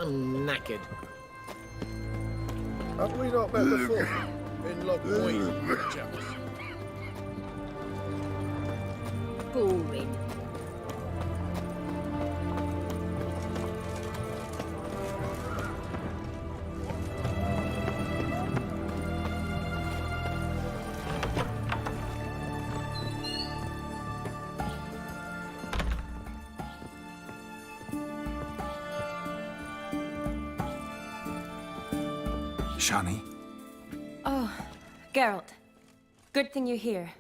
I'm knackered. Have we not met before? In Loch Jealous. Boring. Shani? Oh, Geralt. Good thing you're here.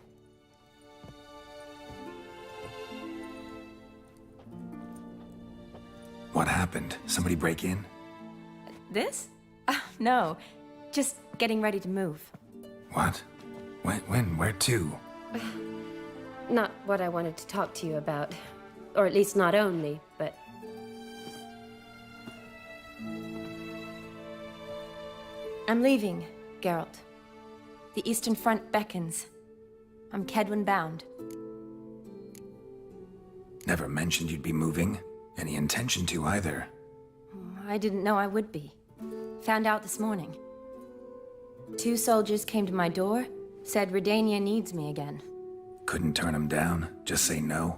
What happened? Somebody break in? This? No. Just getting ready to move. What? When? Where to? Not what I wanted to talk to you about. Or at least not only, but... I'm leaving, Geralt. The Eastern Front beckons. I'm Kedwin bound. Never mentioned you'd be moving. Any intention to either. I didn't know I would be. Found out this morning. 2 soldiers came to my door, said Redania needs me again. Couldn't turn him down? Just say no?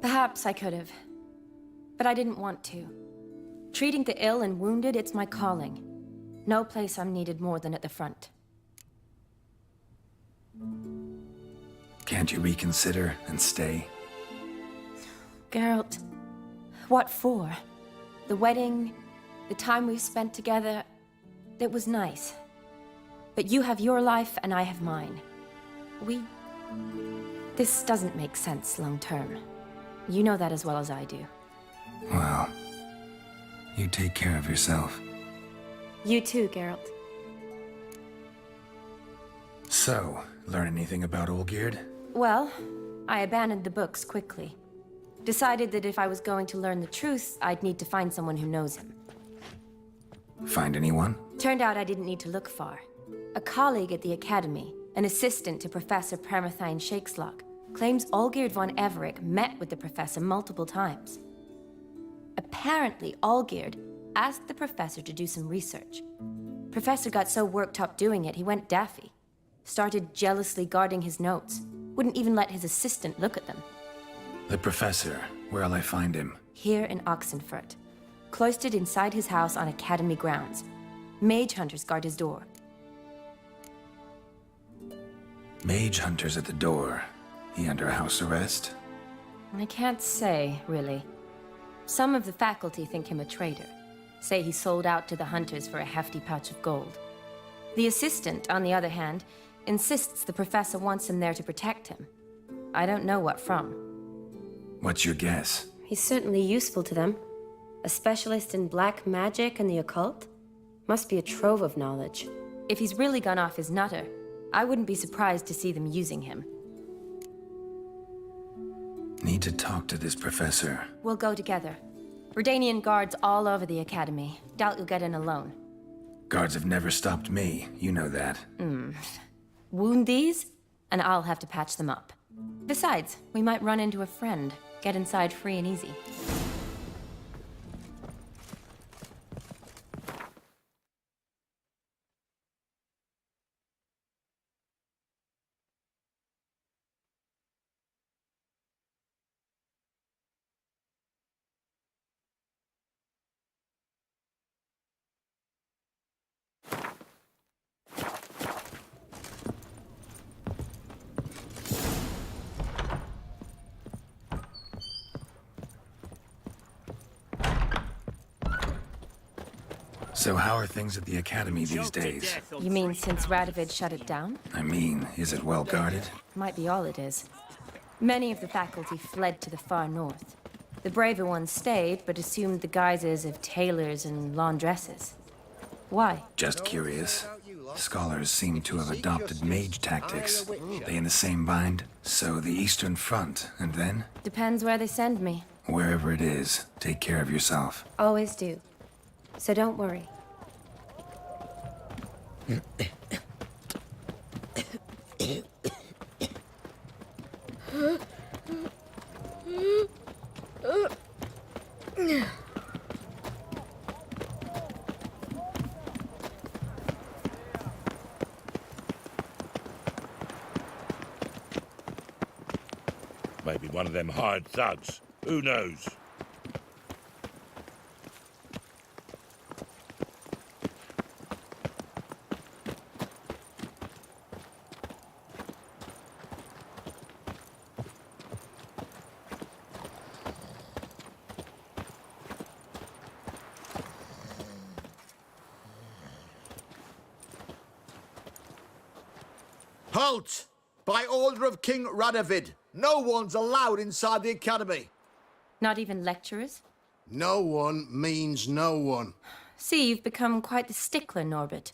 Perhaps I could have. But I didn't want to. Treating the ill and wounded, it's my calling. No place I'm needed more than at the front. Can't you reconsider and stay? Geralt, what for? The wedding, the time we've spent together, it was nice. But you have your life and I have mine. This doesn't make sense long term. You know that as well as I do. Well, you take care of yourself. You too, Geralt. So, learn anything about Olgierd? Well, I abandoned the books quickly. Decided that if I was going to learn the truth, I'd need to find someone who knows him. Find anyone? Turned out I didn't need to look far. A colleague at the Academy, an assistant to Professor Permathine Shakeslog, claims Olgierd von Everec met with the professor multiple times. Apparently, Olgierd asked the professor to do some research. Professor got so worked up doing it, he went daffy. Started jealously guarding his notes. Wouldn't even let his assistant look at them. The professor. Where'll I find him? Here in Oxenfurt. Cloistered inside his house on Academy grounds. Mage hunters guard his door. Mage hunters at the door. He under house arrest? I can't say, really. Some of the faculty think him a traitor. Say he sold out to the hunters for a hefty pouch of gold. The assistant, on the other hand, insists the professor wants him there to protect him. I don't know what from. What's your guess? He's certainly useful to them. A specialist in black magic and the occult? Must be a trove of knowledge. If he's really gone off his nutter, I wouldn't be surprised to see them using him. Need to talk to this professor. We'll go together. Redanian guards all over the Academy. Doubt you'll get in alone. Guards have never stopped me. You know that. Wound these, and I'll have to patch them up. Besides, we might run into a friend. Get inside free and easy. So how are things at the Academy these days? You mean since Radovid shut it down? I mean, is it well guarded? Might be all it is. Many of the faculty fled to the far north. The braver ones stayed, but assumed the guises of tailors and laundresses. Why? Just curious. Scholars seem to have adopted mage tactics. They in the same bind? So the Eastern Front, and then? Depends where they send me. Wherever it is, take care of yourself. Always do. So don't worry. Maybe one of them hired thugs. Who knows? Halt! By order of King Radovid, no one's allowed inside the academy. Not even lecturers? No one means no one. See, you've become quite the stickler, Norbert.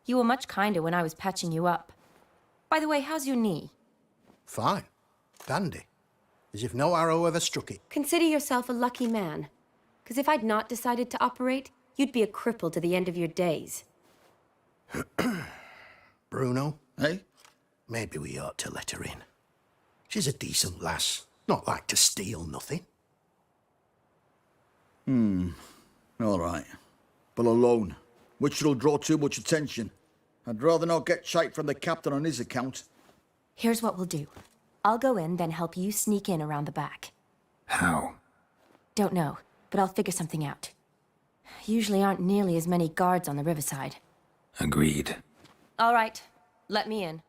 You were much kinder when I was patching you up. By the way, how's your knee? Fine. Dandy. As if no arrow ever struck it. Consider yourself a lucky man. Because if I'd not decided to operate, you'd be a cripple to the end of your days. Bruno, Hey? maybe we ought to let her in. She's a decent lass. Not like to steal nothing. All right. But alone, which will draw too much attention. I'd rather not get shite from the captain on his account. Here's what we'll do. I'll go in, then help you sneak in around the back. How? Don't know, but I'll figure something out. Usually aren't nearly as many guards on the riverside. Agreed. All right, let me in.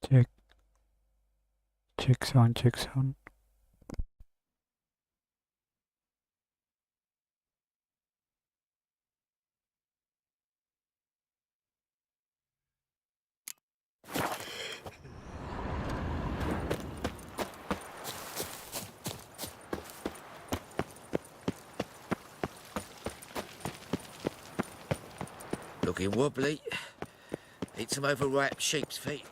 Check. Check sound, check sound. Looking wobbly. Eat some overripe sheep's feet.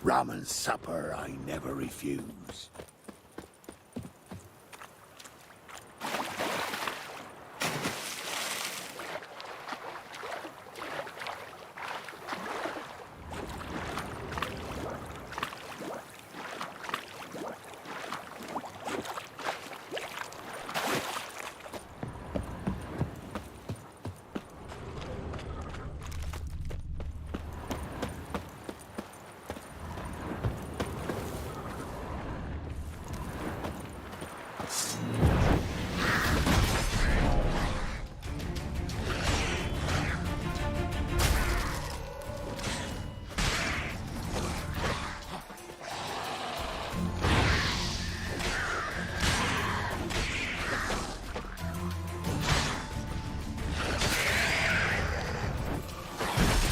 Rum and supper I never refuse.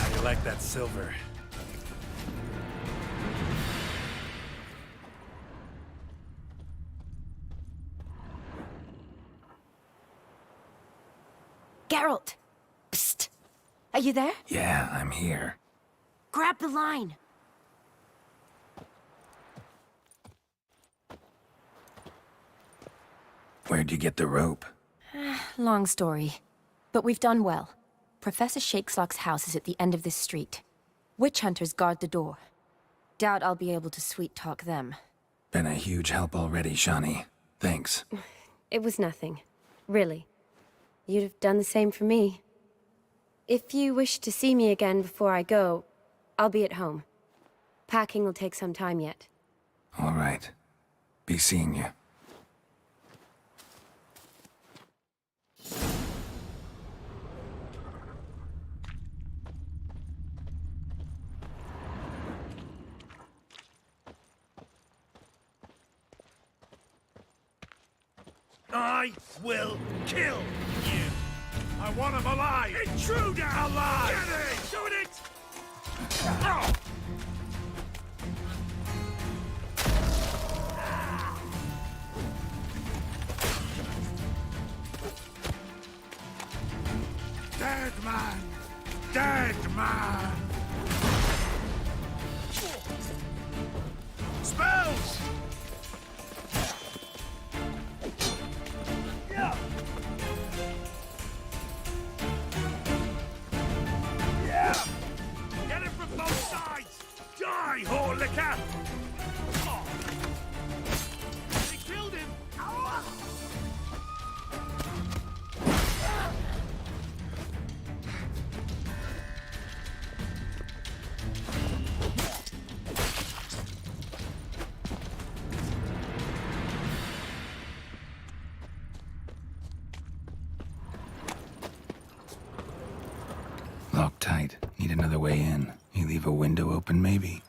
I like that silver. Geralt! Psst! Are you there? Yeah, I'm here. Grab the line! Where'd you get the rope? Long story. But we've done well. Professor Shakeslock's house is at the end of this street. Witch hunters guard the door. Doubt I'll be able to sweet-talk them. Been a huge help already, Shani. Thanks. It was nothing. Really. You'd have done the same for me. If you wish to see me again before I go, I'll be at home. Packing will take some time yet. All right. Be seeing you. I will kill you. I want him alive. Intruder! Alive! Get it! Doing it! Oh! man! Dead man! Spells! Yeah! Yeah! Get him from both sides! Die, whore liquor! They killed him! Locked tight. Need another way in. You leave a window open, maybe?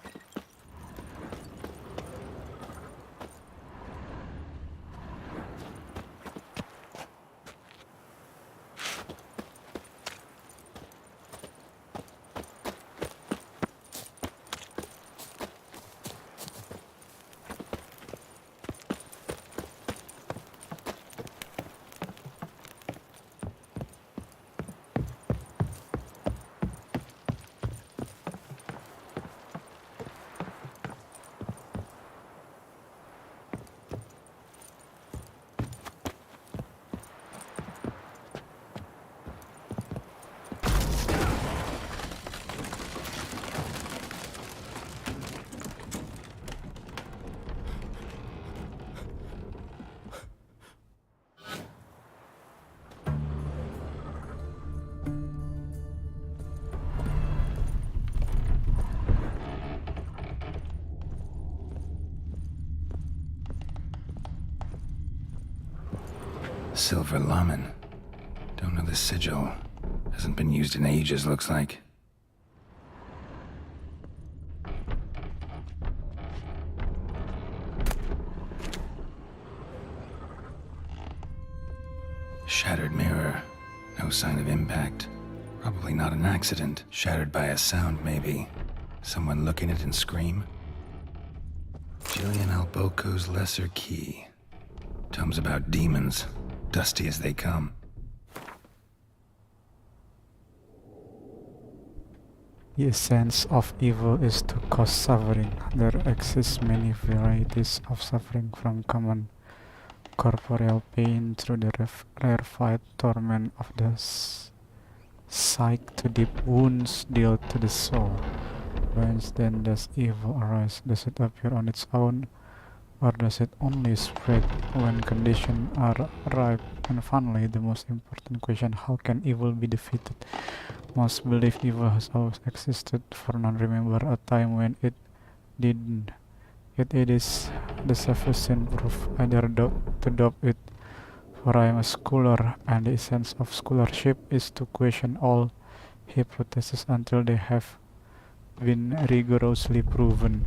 Silver Laman. Don't know the sigil. Hasn't been used in ages, looks like. Shattered mirror. No sign of impact. Probably not an accident. Shattered by a sound, maybe. Someone looking at it and scream? Jillian Alboco's Lesser Key. Tomes about demons. Dusty as they come. The essence of evil is to cause suffering. There exist many varieties of suffering, from common corporeal pain through the rarefied torment of the psyche to deep wounds dealt to the soul. Whence then does evil arise? Does it appear on its own, or does it only spread when conditions are ripe? And finally, the most important question: how can evil be defeated? Most believe evil has always existed, for none remember a time when it didn't. Yet it is the sufficient proof either to doubt it, for I am a scholar, and the essence of scholarship is to question all hypotheses until they have been rigorously proven.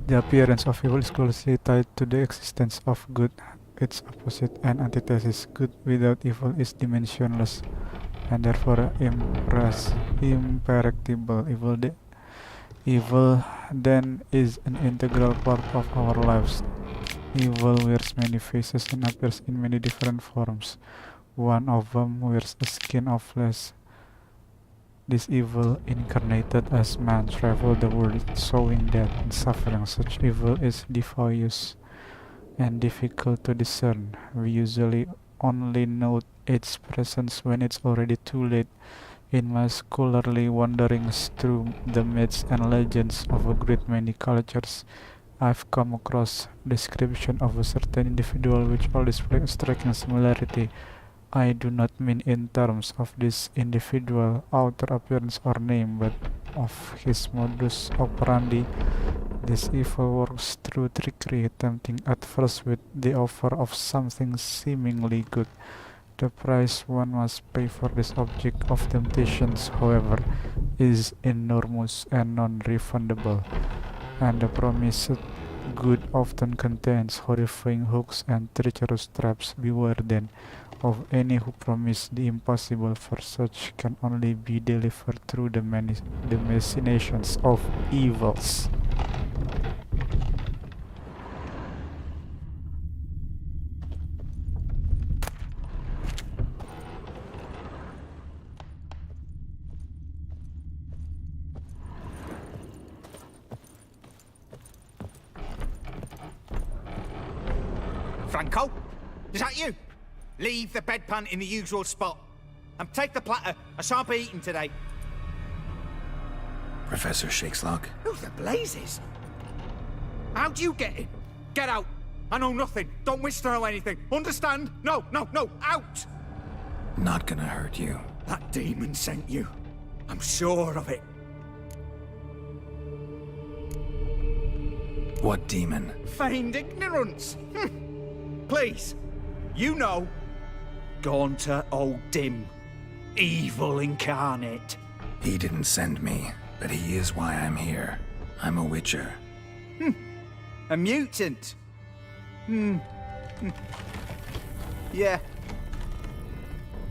The appearance of evil is closely tied to the existence of good. Its opposite and antithesis, good without evil, is dimensionless and therefore imperceptible. Evil then is an integral part of our lives. Evil wears many faces and appears in many different forms. One of them wears a skin of flesh. This evil, incarnated as man, travels the world, sowing death and suffering. Such evil is diffuse and difficult to discern. We usually only note its presence when it's already too late. In my scholarly wanderings through the myths and legends of a great many cultures, I've come across description of a certain individual which all display a striking similarity. I do not mean in terms of this individual outer appearance or name, but of his modus operandi. This evil works through trickery, tempting at first with the offer of something seemingly good. The price one must pay for this object of temptations, however, is enormous and non-refundable, and the promised good often contains horrifying hooks and treacherous traps. Beware then of any who promise the impossible, for such can only be delivered through the machinations of evils. Franco? Is that you? Leave the bedpan in the usual spot. And take the platter. I shan't be eating today. Professor Shakeslock? Who the blazes? How'd you get in? Get out. I know nothing. Don't wish to know anything. Understand? No, no, no. Out! Not gonna hurt you. That demon sent you. I'm sure of it. What demon? Feigned ignorance. Please. You know. Gaunter O'Dimm. Evil incarnate. He didn't send me, but he is why I'm here. I'm a witcher. A mutant. Yeah.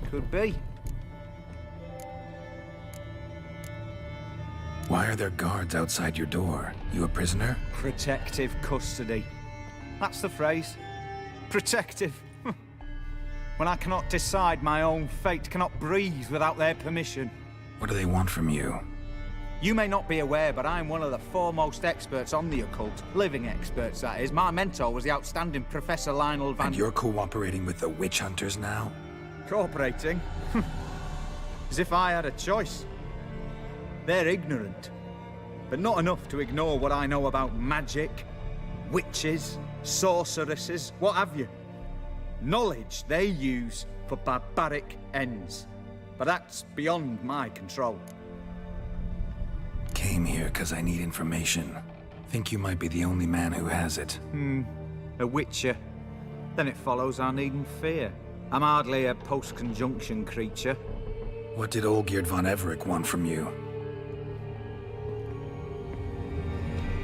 Could be. Why are there guards outside your door? You a prisoner? Protective custody. That's the phrase. Protective. When I cannot decide my own fate, cannot breathe without their permission. What do they want from you? You may not be aware, but I'm one of the foremost experts on the occult. Living experts, that is. My mentor was the outstanding Professor Lionel Van... And you're cooperating with the witch hunters now? Cooperating? As if I had a choice. They're ignorant, but not enough to ignore what I know about magic, witches, sorceresses, what have you. Knowledge they use for barbaric ends. But that's beyond my control. Came here because I need information. Think you might be the only man who has it. A witcher. Then it follows I needn't fear. I'm hardly a post-conjunction creature. What did Olgierd von Everec want from you?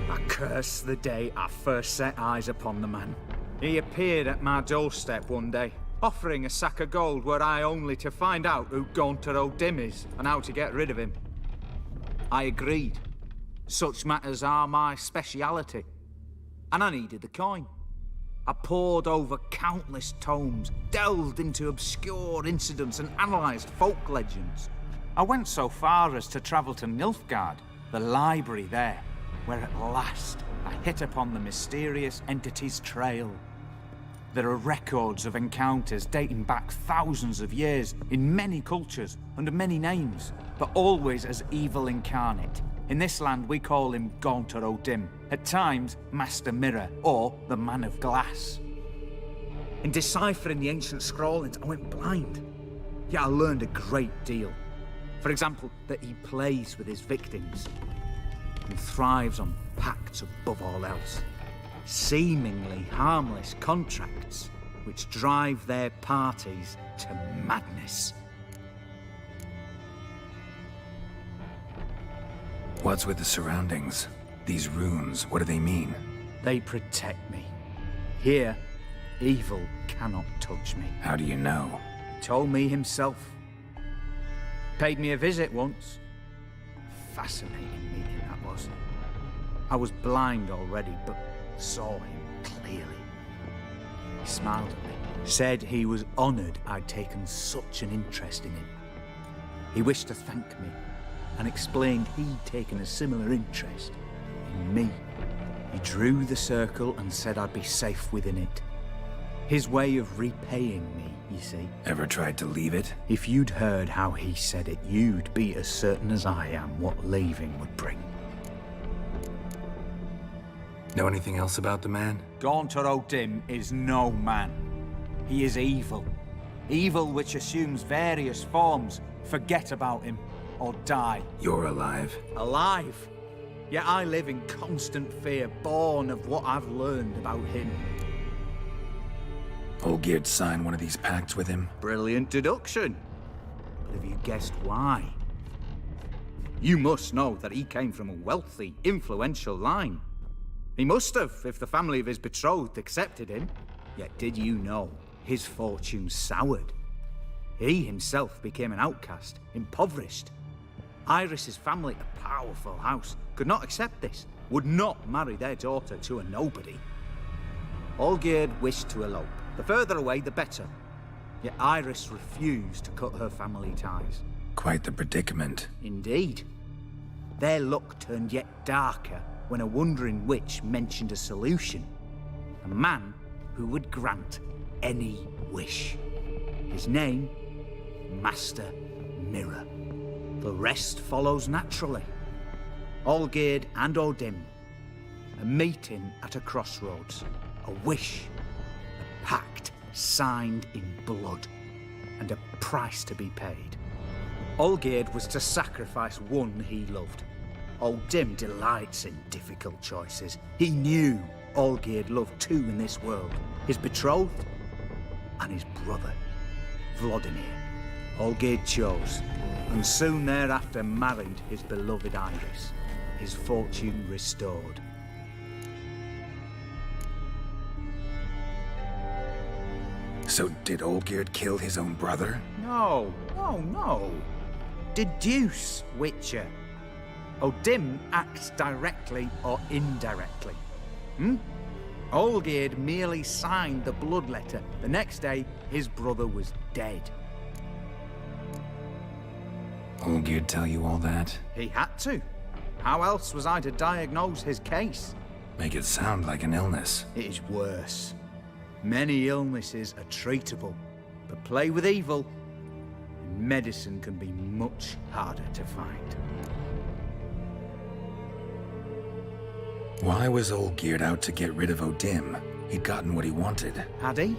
I curse the day I first set eyes upon the man. He appeared at my doorstep one day, offering a sack of gold were I only to find out who Gaunter O'Dimm is and how to get rid of him. I agreed. Such matters are my speciality. And I needed the coin. I pored over countless tomes, delved into obscure incidents and analysed folk legends. I went so far as to travel to Nilfgaard, the library there, where at last I hit upon the mysterious entity's trail. There are records of encounters dating back thousands of years in many cultures, under many names, but always as evil incarnate. In this land we call him Gaunter O'Dimm, at times Master Mirror, or the Man of Glass. In deciphering the ancient scrawlings, I went blind. Yet I learned a great deal. For example, that he plays with his victims and thrives on pacts above all else. Seemingly harmless contracts which drive their parties to madness. What's with the surroundings? These runes, what do they mean? They protect me. Here, evil cannot touch me. How do you know? He told me himself. Paid me a visit once. Fascinating meeting that was. I was blind already, but saw him clearly. He smiled at me, said he was honoured I'd taken such an interest in him. He wished to thank me, and explained he'd taken a similar interest in me. He drew the circle and said I'd be safe within it. His way of repaying me, you see. Ever tried to leave it? If you'd heard how he said it, you'd be as certain as I am what leaving would bring. Know anything else about the man? Gaunter O'Dimm is no man. He is evil. Evil which assumes various forms. Forget about him, or die. You're alive. Alive? Yet I live in constant fear, born of what I've learned about him. Olgierd signed one of these pacts with him? Brilliant deduction. But have you guessed why? You must know that he came from a wealthy, influential line. He must have, if the family of his betrothed accepted him. Yet did you know his fortune soured? He himself became an outcast, impoverished. Iris's family, a powerful house, could not accept this, would not marry their daughter to a nobody. Olgierd wished to elope. The further away, the better. Yet Iris refused to cut her family ties. Quite the predicament. Indeed. Their luck turned yet darker when a wandering witch mentioned a solution. A man who would grant any wish. His name, Master Mirror. The rest follows naturally. Olgierd and O'Dimm, a meeting at a crossroads, a wish, a pact signed in blood, and a price to be paid. Olgierd was to sacrifice one he loved. O'Dimm delights in difficult choices. He knew Olgierd loved two in this world, his betrothed and his brother, Vladimir. Olgierd chose, and soon thereafter married his beloved Iris, his fortune restored. So did Olgierd kill his own brother? No. Deduce, Witcher. O'Dimm acts directly or indirectly. Olgierd merely signed the blood letter. The next day, his brother was dead. Olgierd tell you all that? He had to. How else was I to diagnose his case? Make it sound like an illness. It is worse. Many illnesses are treatable, but play with evil, and medicine can be much harder to find. Why was Olgierd out to get rid of O'Dimm? He'd gotten what he wanted. Had he?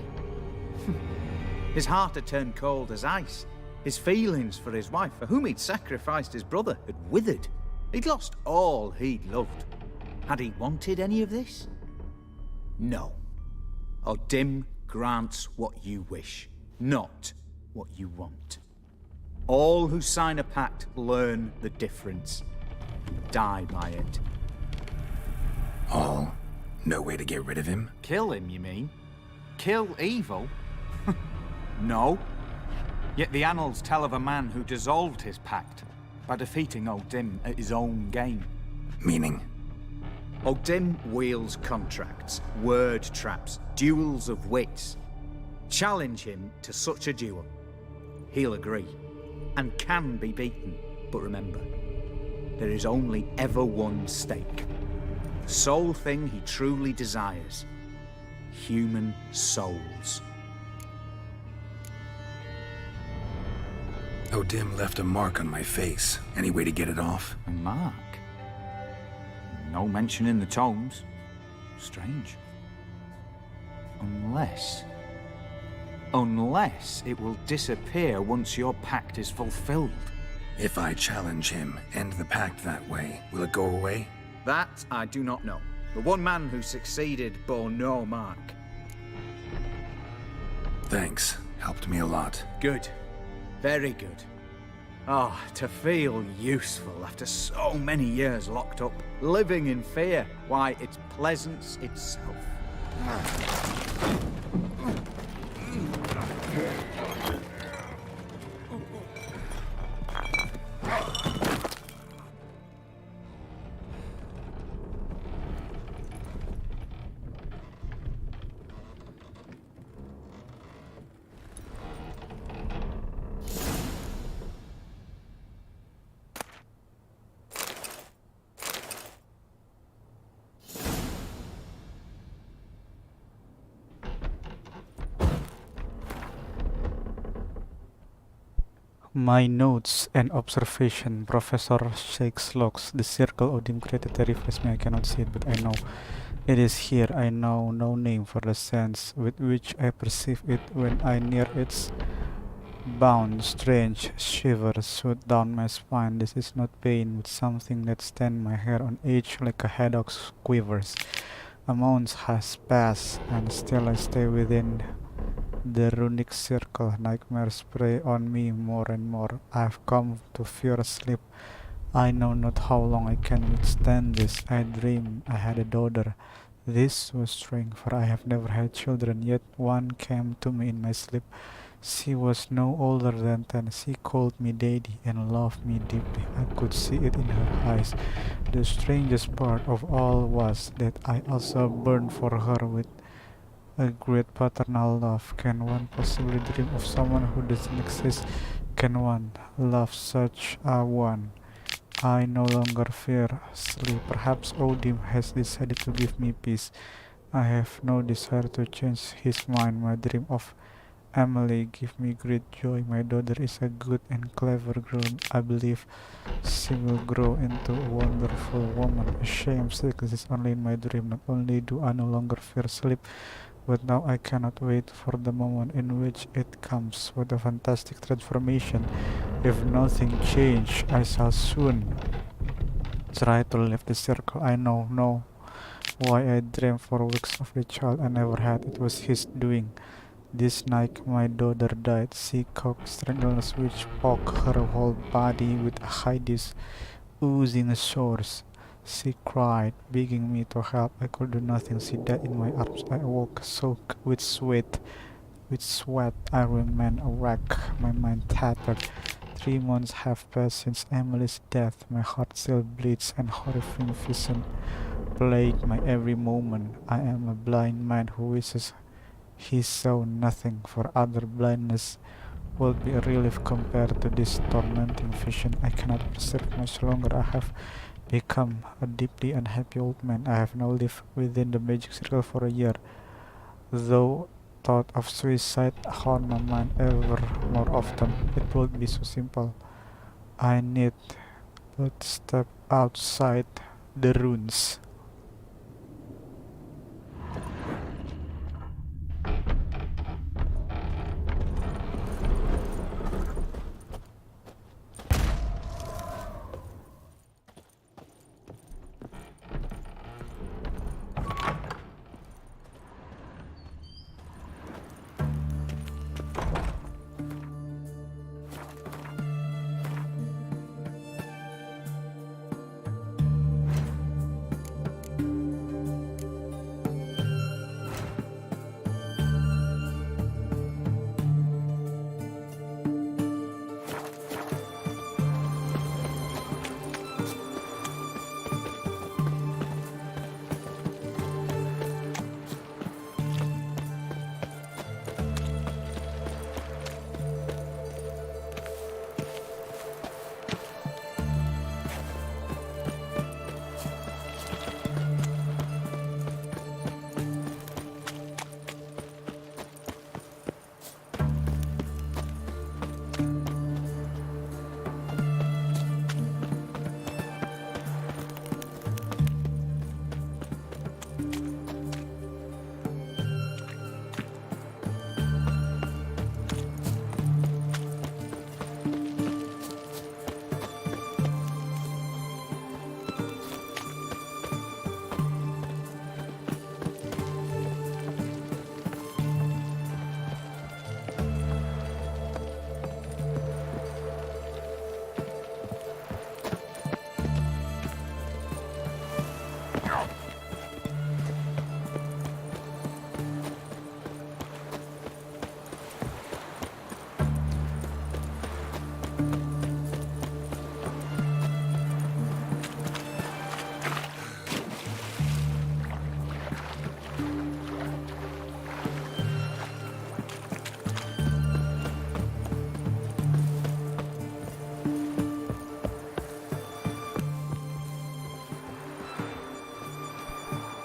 His heart had turned cold as ice. His feelings for his wife, for whom he'd sacrificed his brother, had withered. He'd lost all he'd loved. Had he wanted any of this? No. O'Dimm grants what you wish, not what you want. All who sign a pact learn the difference and die by it. All? No way to get rid of him? Kill him, you mean? Kill evil? No. Yet the annals tell of a man who dissolved his pact by defeating O'Dimm at his own game. Meaning? O'Dimm wields contracts, word traps, duels of wits. Challenge him to such a duel. He'll agree, and can be beaten. But remember, there is only ever one stake. The sole thing he truly desires. Human souls. O'Dimm left a mark on my face. Any way to get it off? A mark? No mention in the tomes. Strange. Unless it will disappear once your pact is fulfilled. If I challenge him, end the pact that way, will it go away? That I do not know. The one man who succeeded bore no mark. Thanks. Helped me a lot. Good. Very good. Ah, to feel useful after so many years locked up, living in fear. Why, it's pleasance itself. My notes and observation. Professor shakes locks. The circle O'Dimm created terrifies me. I cannot see it, but I know it is here. I know no name for the sense with which I perceive it when I near its bound. Strange shivers shoot down my spine. This is not pain, but something that stands my hair on edge like a haddock's quivers. A month has passed, and still I stay within the runic circle. Nightmares prey on me more and more. I have come to fear sleep. I know not how long I can withstand this. I dream I had a daughter. This was strange, for I have never had children, yet one came to me in my sleep. She was no older than 10. She called me daddy and loved me deeply. I could see it in her eyes. The strangest part of all was that I also burned for her with a great paternal love. Can one possibly dream of someone who doesn't exist? Can one love such a one? I no longer fear sleep. Perhaps O'Dimm has decided to give me peace. I have no desire to change his mind. My dream of Emily gives me great joy. My daughter is a good and clever girl. I believe she will grow into a wonderful woman. A shame she exists only in my dream. Not only do I no longer fear sleep, but now I cannot wait for the moment in which it comes. What a fantastic transformation. If nothing changes, I shall soon try to leave the circle. I know why I dreamed for weeks of a child I never had. It was his doing. This night my daughter died. She caught strangles which poked her whole body with hideous, oozing sores. She cried, begging me to help. I could do nothing. She died in my arms. I awoke, soaked with sweat. I remain a wreck, my mind tattered. 3 months have passed since Emily's death. My heart still bleeds, and horrifying vision plague my every moment. I am a blind man who wishes he saw nothing, for other blindness would be a relief compared to this tormenting vision. I cannot persist much longer. I have become a deeply unhappy old man. I have now lived within the magic circle for a year, though thought of suicide haunt my mind ever more often. It would be so simple. I need but step outside the ruins.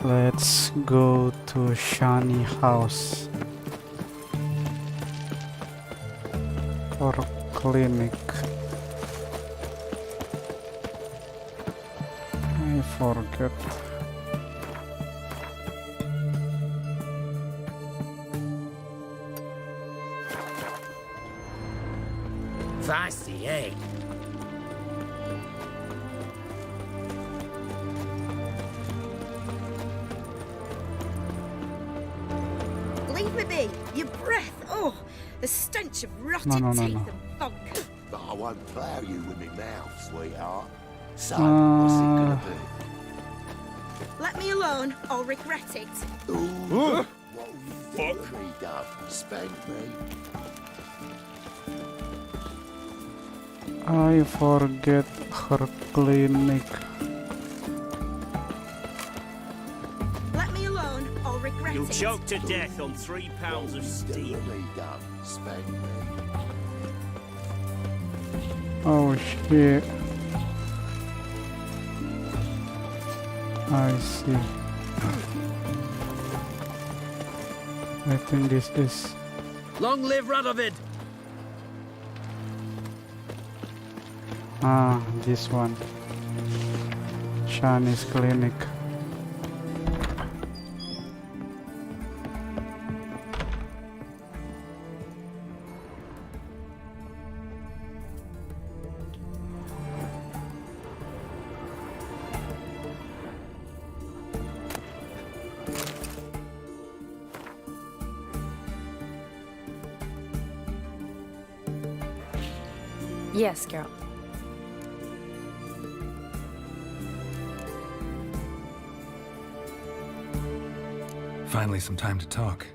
Let's go to Shani house or clinic. I forget. Feisty, eh? Leave me be! Your breath! Oh, the stench of rotted No. teeth and funk. But I won't plough you with my mouth, sweetheart. So, what's it gonna be? Let me alone, I'll regret it. Ooh, what will you do with me, Dove? Spank me. I forget her clinic. Let me alone, I'll regret You'll it. choke to death on 3 pounds of Do steel. with me, Dove? Spank me. Oh shit. I see. I think this is... Long live Radovid! This one. Chinese clinic. Yes, Geralt. Finally, some time to talk.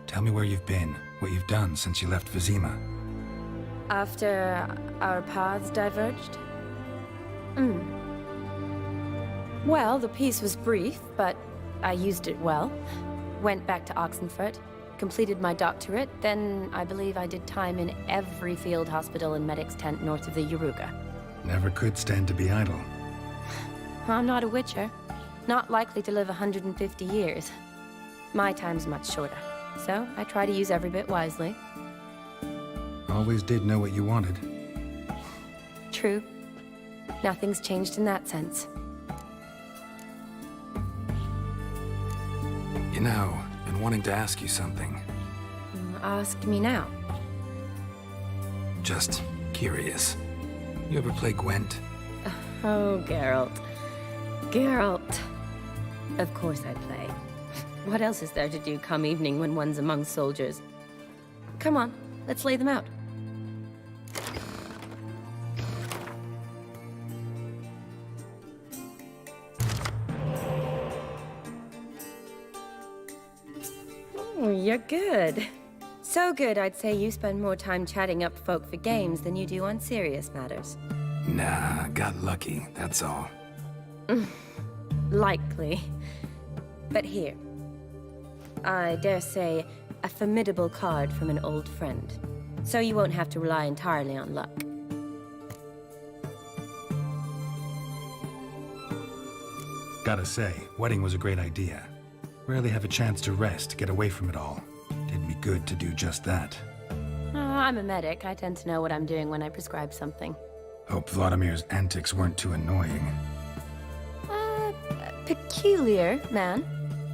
Tell me where you've been, what you've done since you left Vizima. After our paths diverged? Well, the peace was brief, but I used it well. Went back to Oxenfurt, completed my doctorate, then I believe I did time in every field hospital and medic's tent north of the Yaruga. Never could stand to be idle. I'm not a witcher. Not likely to live 150 years. My time's much shorter, so I try to use every bit wisely. Always did know what you wanted. True. Nothing's changed in that sense. You know, been wanting to ask you something. Ask me now. Just curious. You ever play Gwent? Oh, Geralt. Geralt. Of course I play. What else is there to do come evening when one's among soldiers? Come on, let's lay them out. Oh, you're good. So good, I'd say you spend more time chatting up folk for games than you do on serious matters. Nah, got lucky, that's all. Likely. But here. I dare say, a formidable card from an old friend. So you won't have to rely entirely on luck. Gotta say, wedding was a great idea. Rarely have a chance to rest, get away from it all. Did me good to do just that. I'm a medic. I tend to know what I'm doing when I prescribe something. Hope Vladimir's antics weren't too annoying. Peculiar man.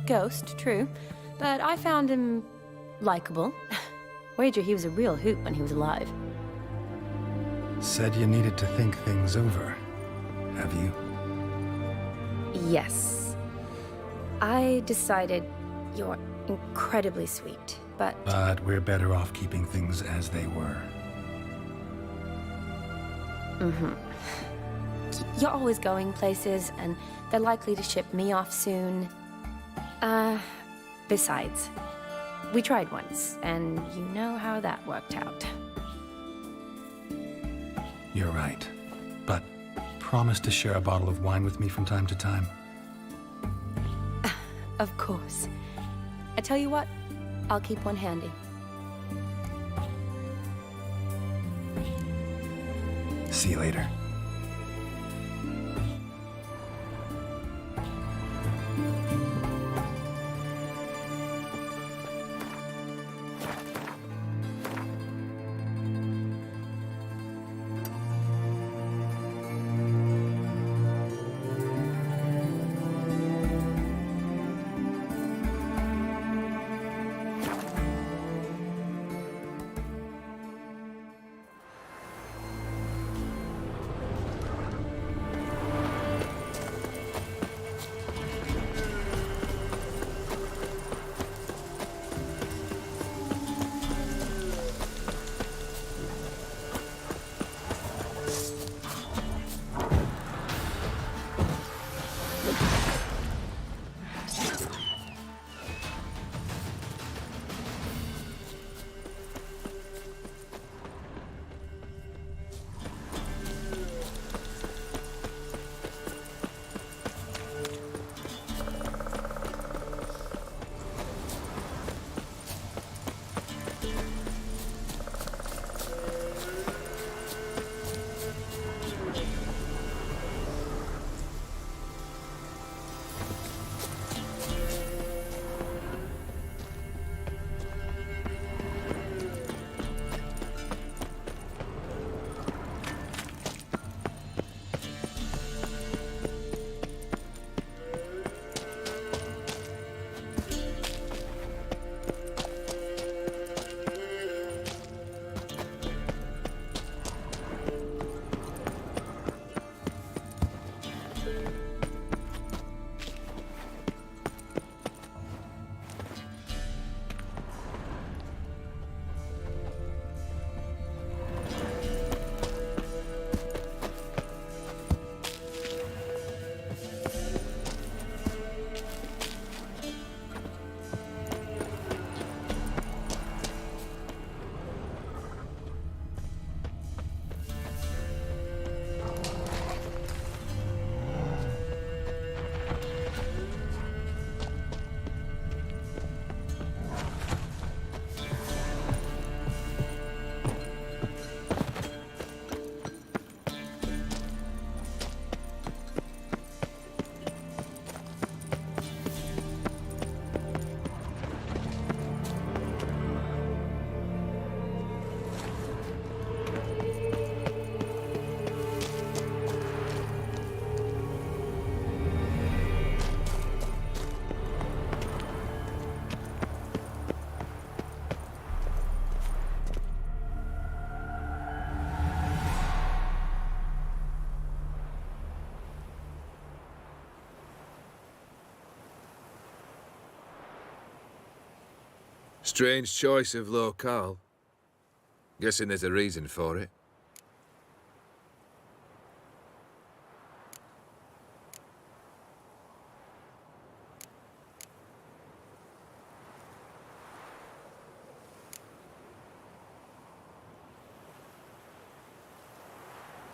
Ghost, true. But I found him likable. Wager he was a real hoot when he was alive. Said you needed to think things over. Have you? Yes. I decided you're incredibly sweet, but... But we're better off keeping things as they were. You're always going places, and they're likely to ship me off soon. Besides, we tried once, and you know how that worked out. You're right. But promise to share a bottle of wine with me from time to time? Of course. I tell you what, I'll keep one handy. See you later. Strange choice of locale. Guessing there's a reason for it.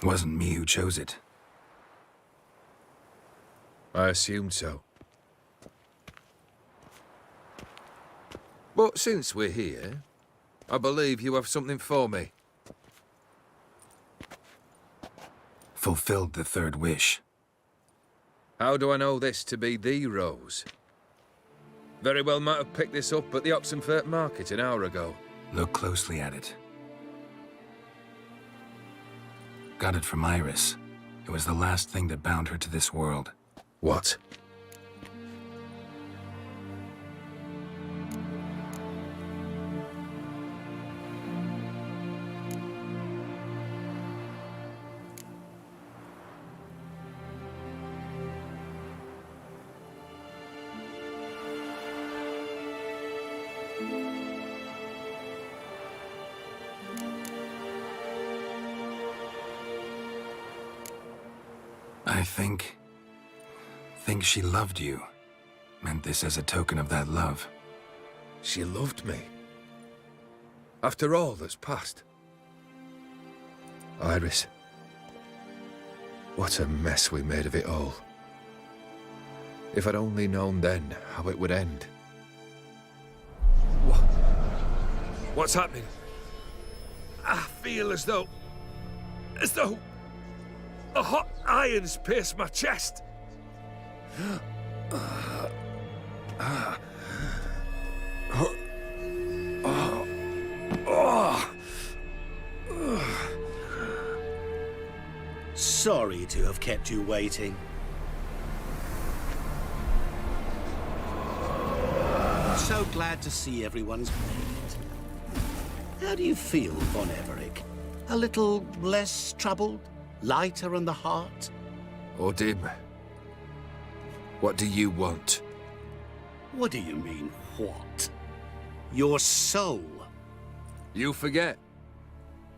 Wasn't me who chose it. I assumed so. But since we're here, I believe you have something for me. Fulfilled the third wish. How do I know this to be the rose? Very well might have picked this up at the Oxenfurt market an hour ago. Look closely at it. Got it from Iris. It was the last thing that bound her to this world. What? I think she loved you. Meant this as a token of that love. She loved me. After all that's passed. Iris. What a mess we made of it all. If I'd only known then how it would end. What's happening? I feel as though a hot iron's pierced my chest. Sorry to have kept you waiting. So glad to see everyone's made. How do you feel, von Everec? A little less troubled? Lighter in the heart? O'Dimm, what do you want? What do you mean, what? Your soul. You forget.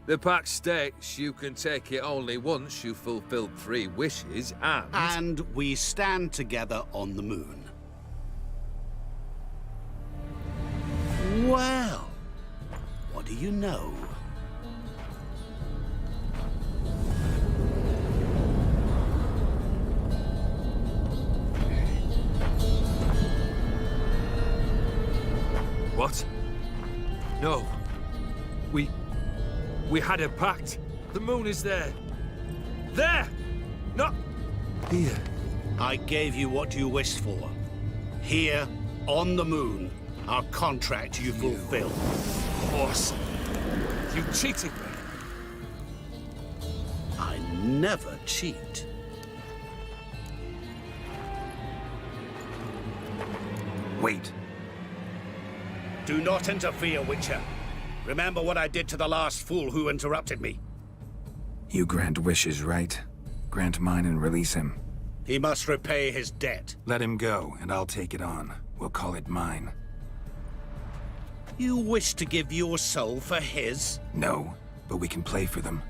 The pact states you can take it only once you've fulfilled 3 wishes and... And we stand together on the moon. Well, what do you know? What? No. We had a pact. The moon is there. There! Not here. I gave you what you wished for. Here, on the moon, our contract you fulfilled. Horse. You cheated me. I never cheat. Wait. Do not interfere, Witcher. Remember what I did to the last fool who interrupted me. You grant wishes, right? Grant mine and release him. He must repay his debt. Let him go, and I'll take it on. We'll call it mine. You wish to give your soul for his? No, but we can play for them.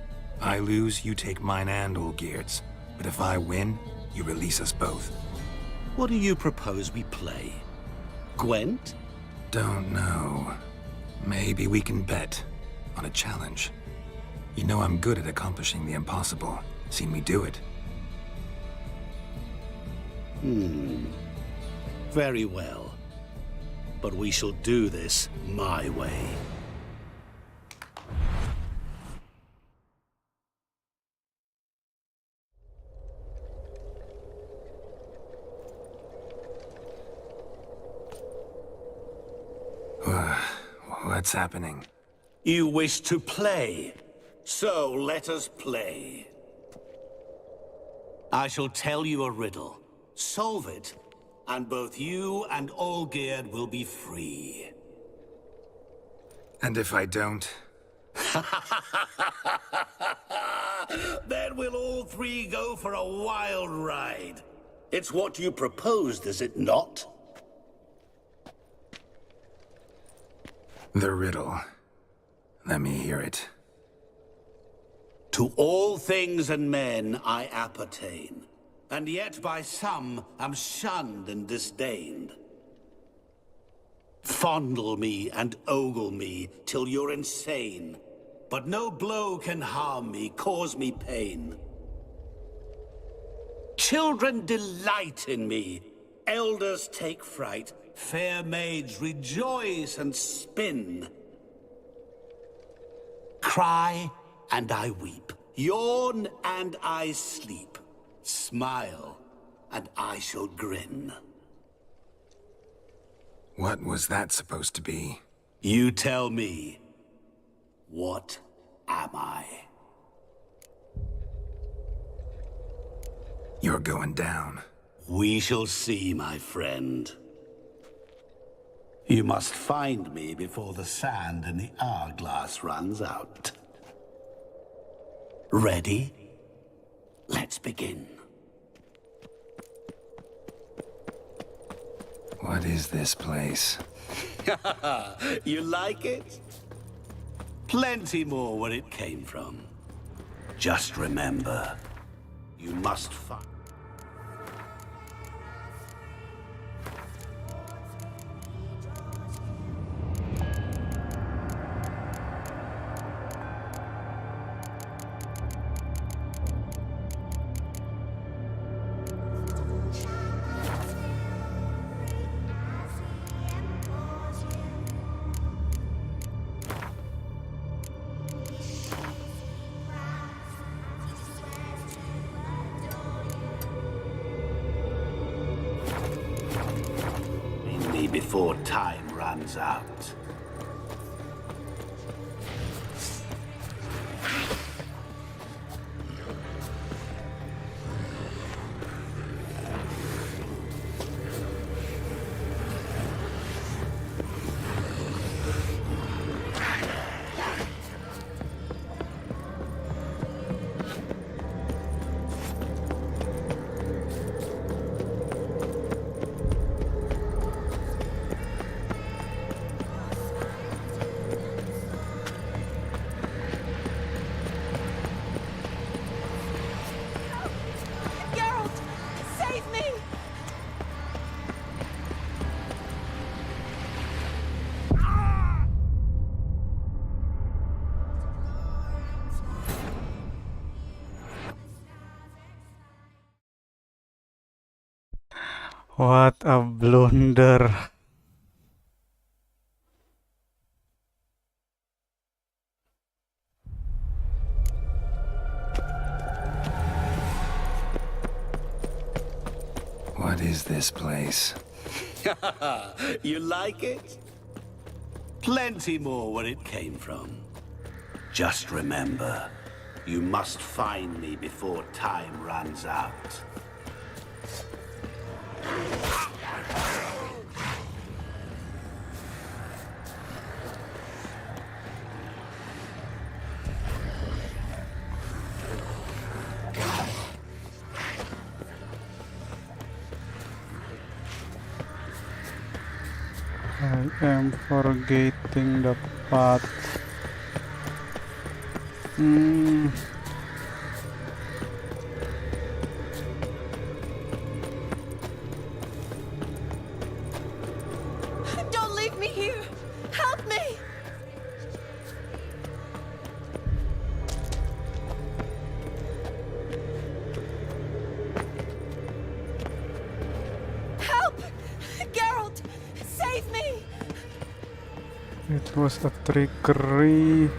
I lose, you take mine and Olgierd's. But if I win, you release us both. What do you propose we play? Gwent? Don't know. Maybe we can bet on a challenge. You know I'm good at accomplishing the impossible. Seen me do it. Very well. But we shall do this my way. What's happening? You wish to play, so let us play. I shall tell you a riddle. Solve it, and both you and Olgierd will be free. And if I don't? Then we'll all 3 go for a wild ride. It's what you proposed, is it not? The riddle. Let me hear it. To all things and men I appertain, and yet by some am shunned and disdained. Fondle me and ogle me till you're insane, but no blow can harm me, cause me pain. Children delight in me, elders take fright, fair maids rejoice and spin. Cry and I weep, yawn and I sleep, smile and I shall grin. What was that supposed to be? You tell me, what am I? You're going down. We shall see, my friend. You must find me before the sand in the hourglass runs out. Ready? Let's begin. What is this place? You like it? Plenty more where it came from. Just remember, you must find... before time runs out. What a blunder. What is this place? You like it? Plenty more where it came from. Just remember, you must find me before time runs out. I am forgetting the path. Don't leave me here! Help me! Help! Geralt! Save me! It was a trickery.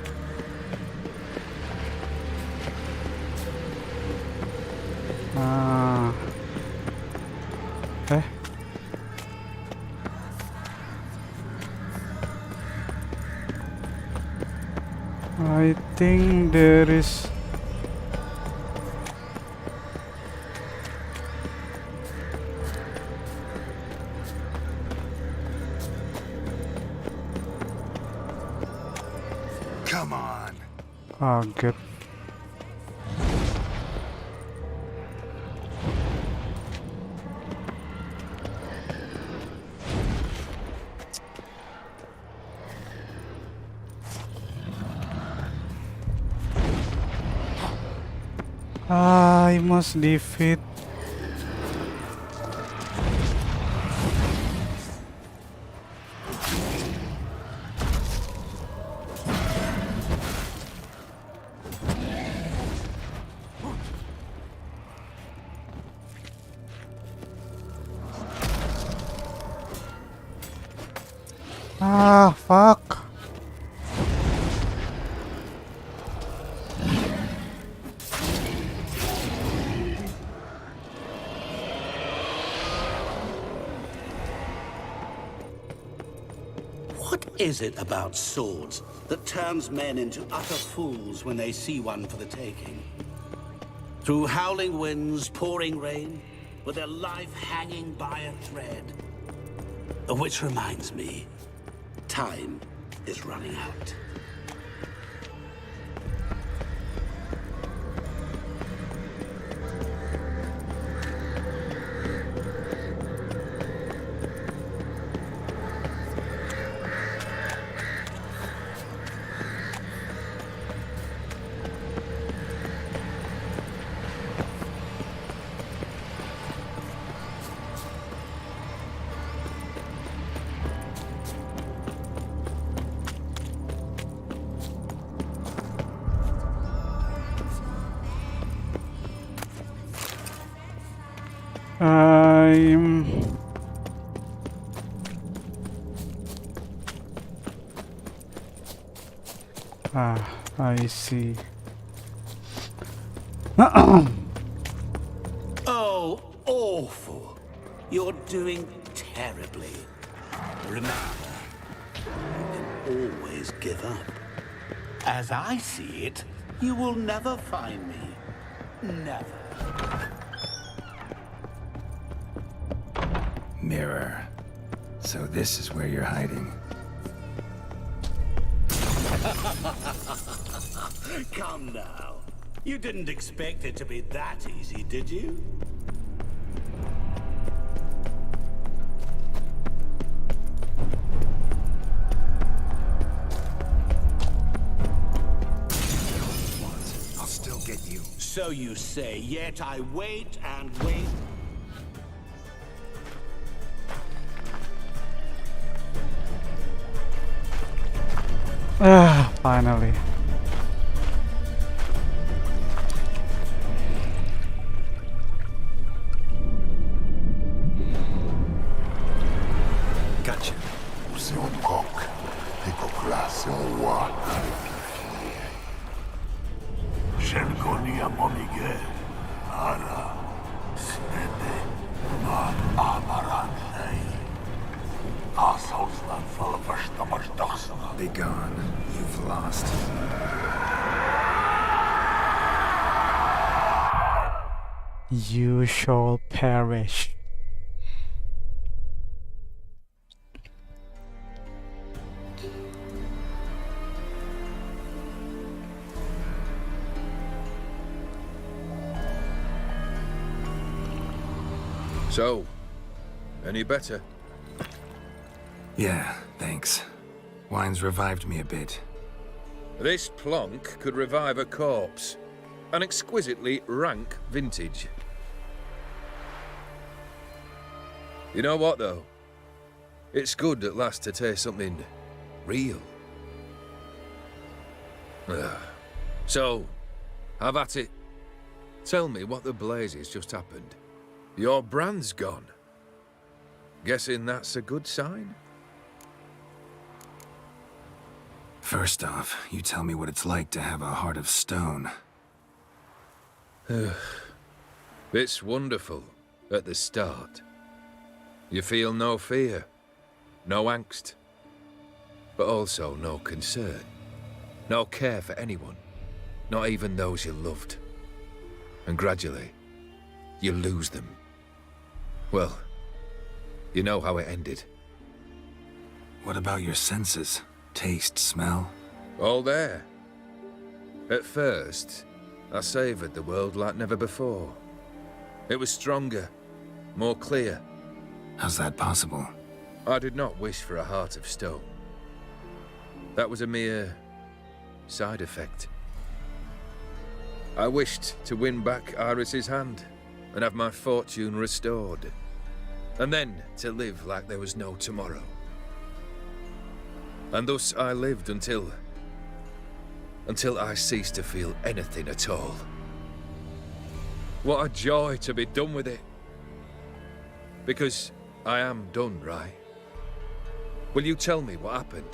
I think there is... Come on. Kaget. I must defeat. Ah, fuck. What is it about swords that turns men into utter fools when they see one for the taking? Through howling winds, pouring rain, with their life hanging by a thread. Which reminds me, time is running out. I see. Oh, awful. You're doing terribly. Remember, you can always give up. As I see it, you will never find me. Never. Mirror. So this is where you're hiding. Come now. You didn't expect it to be that easy, did you? I'll still get you. So you say, yet I wait and wait. Finally. Gotcha. C'est un coq. Les coqs là, c'est un roi. Shelkoni a monige. Ara. Snede. Ma amaranei. Assholsland full of verstamars dagsana. Be gone. You've lost. You shall perish. So, any better? Yeah, thanks. Wine's revived me a bit. This plonk could revive a corpse. An exquisitely rank vintage. You know what, though? It's good at last to taste something real. So, have at it. Tell me what the blazes just happened. Your brand's gone. Guessing that's a good sign? First off, you tell me what it's like to have a heart of stone. It's wonderful at the start. You feel no fear, no angst, but also no concern, no care for anyone, not even those you loved. And gradually, you lose them. Well, you know how it ended. What about your senses? Taste, smell? All there. At first, I savoured the world like never before. It was stronger, more clear. How's that possible? I did not wish for a heart of stone. That was a mere side effect. I wished to win back Iris's hand and have my fortune restored. And then to live like there was no tomorrow. And thus I lived until I ceased to feel anything at all. What a joy to be done with it. Because I am done, right? Will you tell me what happened?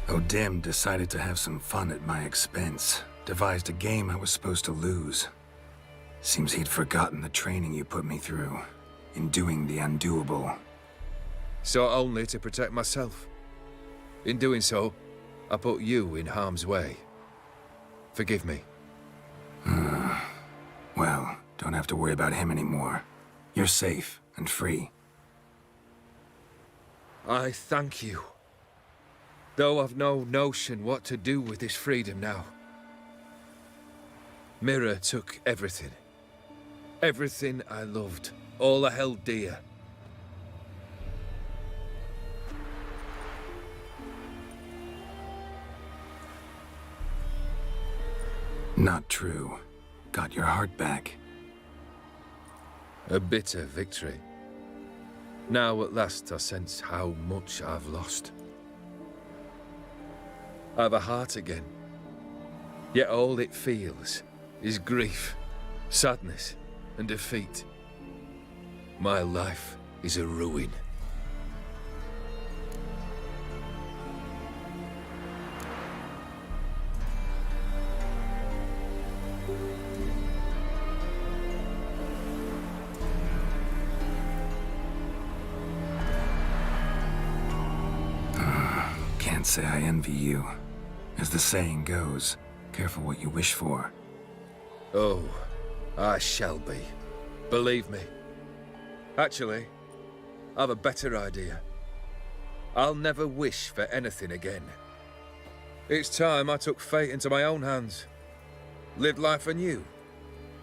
O'Dimm decided to have some fun at my expense. Devised a game I was supposed to lose. Seems he'd forgotten the training you put me through in doing the undoable. So only to protect myself. In doing so, I put you in harm's way. Forgive me. Well, don't have to worry about him anymore. You're safe and free. I thank you. Though I've no notion what to do with this freedom now. Mira took everything. Everything I loved. All I held dear. Not true. Got your heart back. A bitter victory. Now at last I sense how much I've lost. I've a heart again. Yet all it feels is grief, sadness, and defeat. My life is a ruin. Can't say I envy you. As the saying goes, careful what you wish for. Oh, I shall be. Believe me. Actually, I've a better idea. I'll never wish for anything again. It's time I took fate into my own hands. Lived life anew.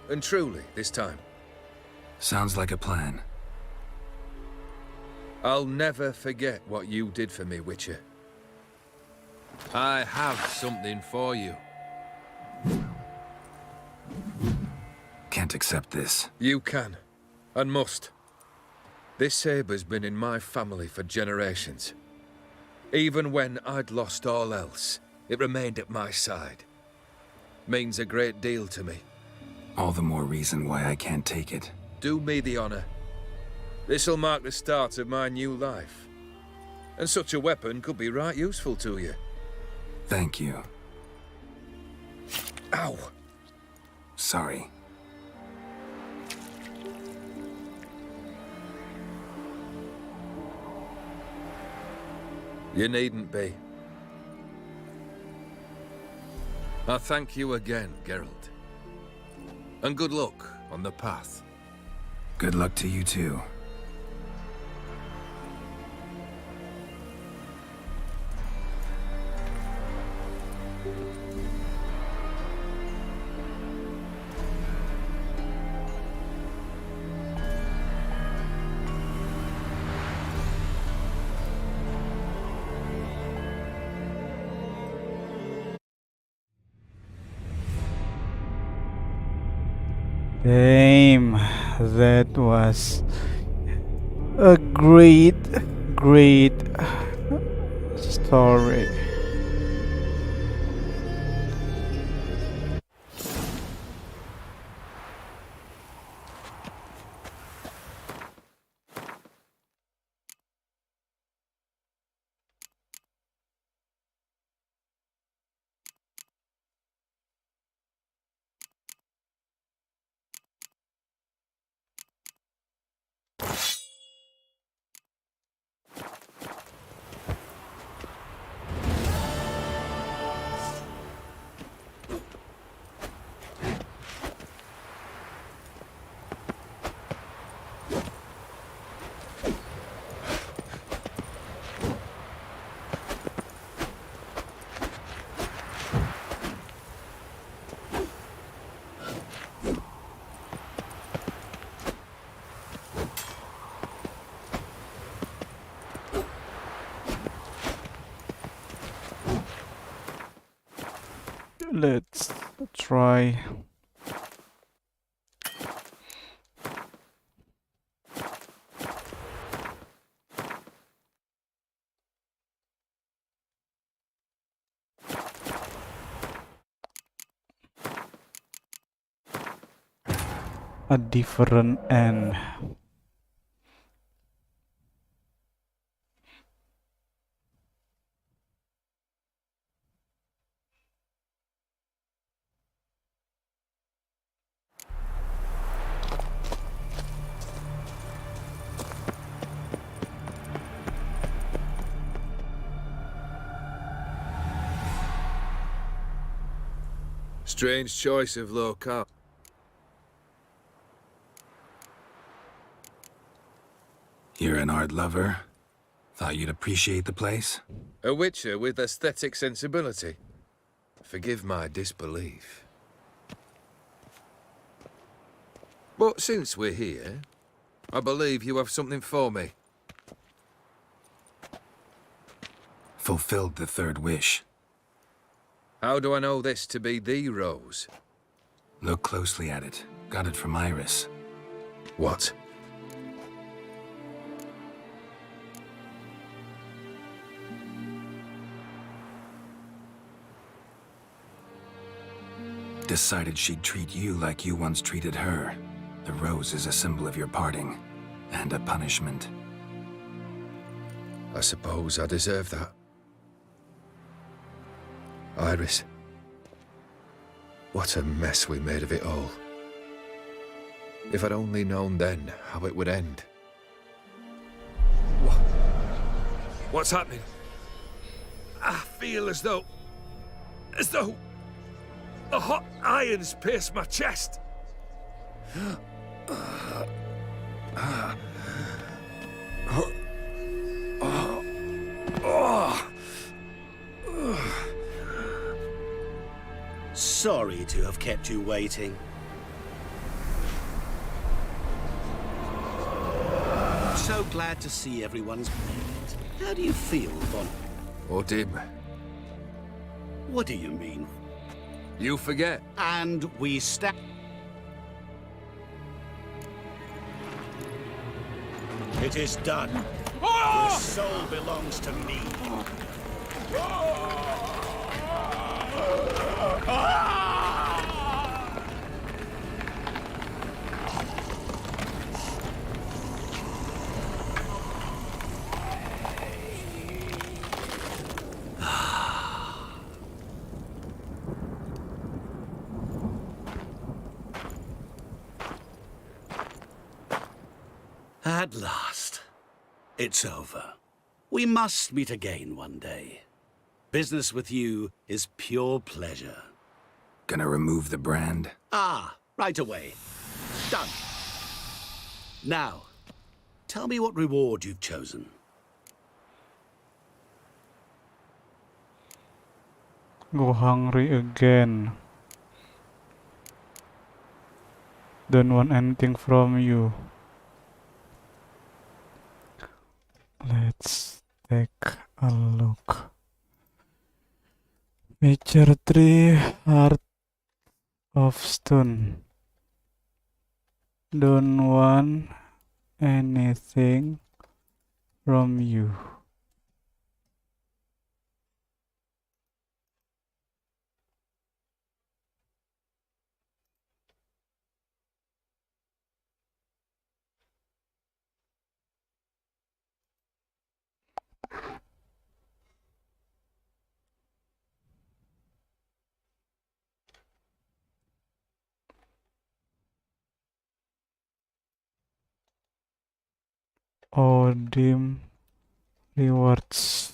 And truly, this time. Sounds like a plan. I'll never forget what you did for me, Witcher. I have something for you. Can't accept this. You can, and must. This sabre's been in my family for generations. Even when I'd lost all else, it remained at my side. Means a great deal to me. All the more reason why I can't take it. Do me the honor. This'll mark the start of my new life. And such a weapon could be right useful to you. Thank you. Ow! Sorry. You needn't be. I thank you again, Geralt. And good luck on the path. Good luck to you too. Damn, that was a great story. Let's try. A different end. Strange choice of locale. You're an art lover? Thought you'd appreciate the place? A witcher with aesthetic sensibility. Forgive my disbelief. But since we're here, I believe you have something for me. Fulfilled the third wish. How do I know this to be the rose? Look closely at it. Got it from Iris. What? Decided she'd treat you like you once treated her. The rose is a symbol of your parting, and a punishment. I suppose I deserve that. Iris. What a mess we made of it all. If I'd only known then how it would end. What's happening? I feel as though a hot iron's pierced my chest. Sorry to have kept you waiting. So glad to see everyone's made it. How do you feel, Von? O'Dimm. What do you mean? You forget. And we stand. It is done. Your soul belongs to me. At last, it's over. We must meet again one day. Business with you is pure pleasure. Gonna remove the brand? Ah, right away. Done. Now, tell me what reward you've chosen. Go hungry again. Don't want anything from you. Let's take a look. Feature 3 Heart of Stone. Don't want anything from you. O'Dimm rewards.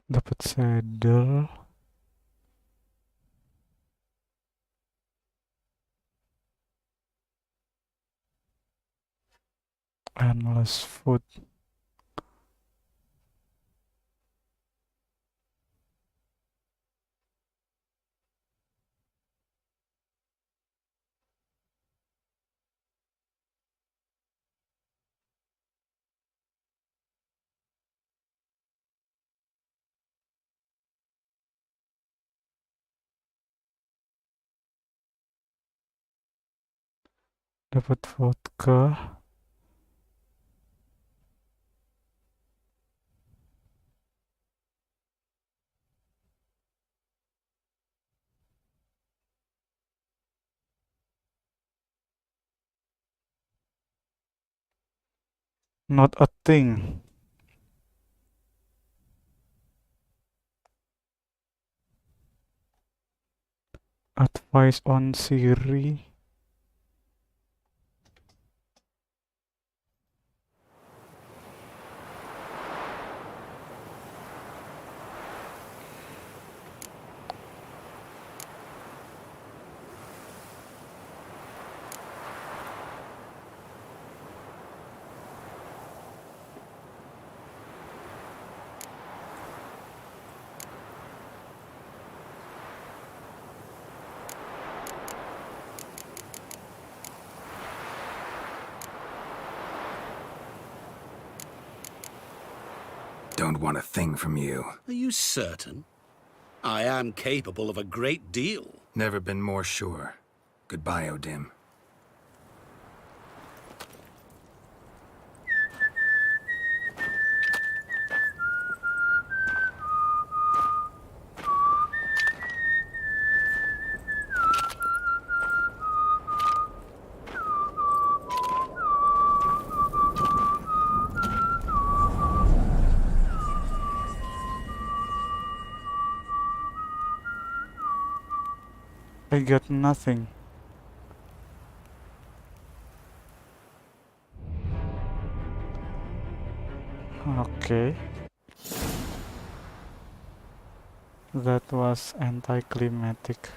Dapat saddle. Endless food. Dapat vodka. Not a thing. Advice on Siri. Don't want a thing from you. Are you certain? I am capable of a great deal. Never been more sure. Goodbye, O'Dimm. I got nothing. Okay. That was anticlimactic.